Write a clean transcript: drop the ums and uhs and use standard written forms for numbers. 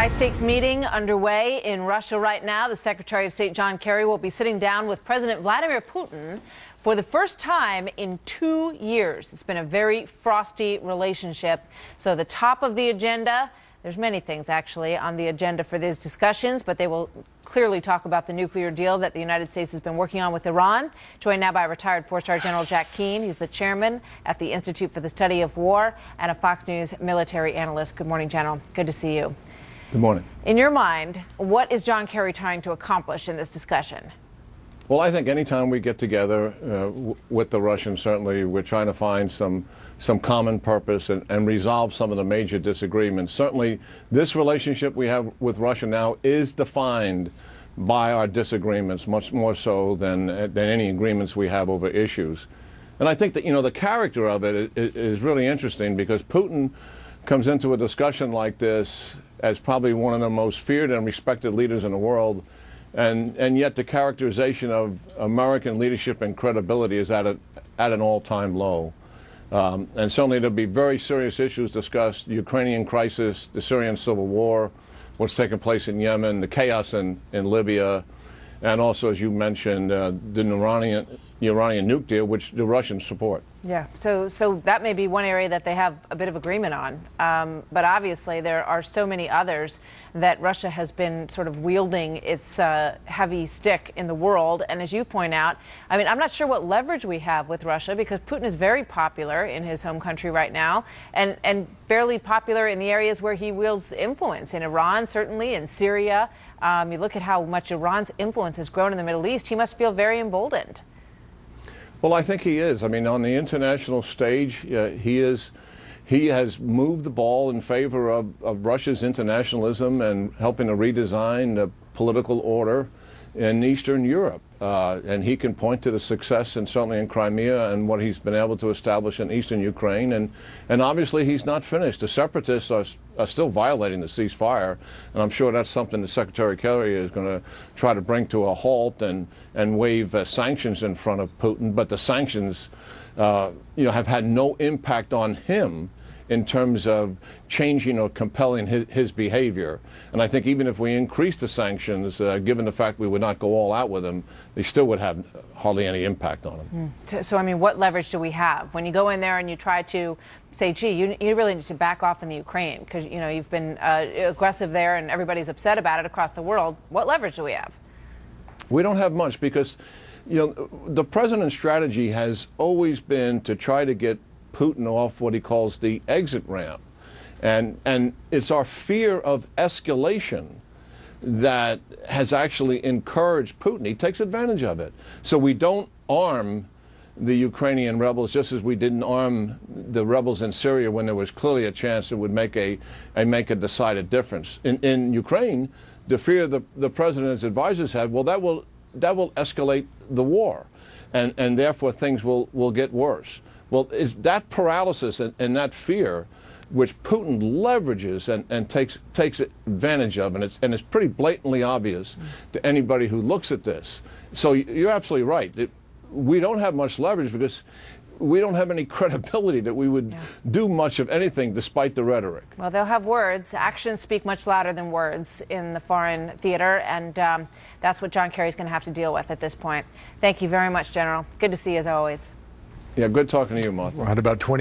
High-stakes meeting underway in Russia right now. The Secretary of State John Kerry will be sitting down with President Vladimir Putin for the first time in 2 years. It's been a very frosty relationship. So the top of the agenda, there's many things actually on the agenda for these discussions, but they will clearly talk about the nuclear deal that the United States has been working on with Iran. Joined now by retired four-star General Jack Keane. He's the chairman at the Institute for the Study of War and a Fox News military analyst. Good morning, General. Good to see you. Good morning. In your mind, what is John Kerry trying to accomplish in this discussion? Well, I think anytime we get together with the Russians, certainly we're trying to find some common purpose and resolve some of the major disagreements. Certainly, this relationship we have with Russia now is defined by our disagreements, much more so than any agreements we have over issues. And I think that, the character of it is really interesting, because Putin comes into a discussion like this as probably one of the most feared and respected leaders in the world, and yet the characterization of American leadership and credibility is at an all-time low. And certainly there'll be very serious issues discussed: the Ukrainian crisis, the Syrian civil war, what's taking place in Yemen, the chaos in Libya, and also, as you mentioned, the Iranian nuke deal, which the Russians support. Yeah, so that may be one area that they have a bit of agreement on. But obviously there are so many others that Russia has been sort of wielding its heavy stick in the world. And as you point out, I mean, I'm not sure what leverage we have with Russia, because Putin is very popular in his home country right now, and fairly popular in the areas where he wields influence, in Iran, certainly, in Syria. You look at how much Iran's influence has grown in the Middle East, he must feel very emboldened. Well, I think he is. I mean, on the international stage, he has moved the ball in favor of Russia's internationalism and helping to redesign the political order in Eastern Europe. And he can point to the success, and certainly in Crimea, and what he's been able to establish in eastern Ukraine. And obviously he's not finished. The separatists are still violating the ceasefire, and I'm sure that's something that Secretary Kerry is going to try to bring to a halt and waive sanctions in front of Putin. But the sanctions, have had no impact on him in terms of changing or compelling his behavior. And I think even if we increase the sanctions, given the fact we would not go all out with him, they still would have hardly any impact on him. So, I mean, what leverage do we have? When you go in there and you try to say, gee, you really need to back off in the Ukraine, because, you've been aggressive there and everybody's upset about it across the world. What leverage do we have? We don't have much, because, the president's strategy has always been to try to get Putin off what he calls the exit ramp. And it's our fear of escalation that has actually encouraged Putin. He takes advantage of it. So we don't arm the Ukrainian rebels, just as we didn't arm the rebels in Syria when there was clearly a chance it would make a decided difference. In Ukraine, the fear the president's advisors had, well, that will escalate the war, and therefore things will get worse. Well, it's that paralysis and that fear which Putin leverages and takes advantage of, and it's pretty blatantly obvious to anybody who looks at this. So you're absolutely right. We don't have much leverage, because we don't have any credibility that we would do much of anything despite the rhetoric. Well, they'll have words. Actions speak much louder than words in the foreign theater, and that's what John Kerry's going to have to deal with at this point. Thank you very much, General. Good to see you, as always. Yeah, good talking to you, Martha. We're at about 20.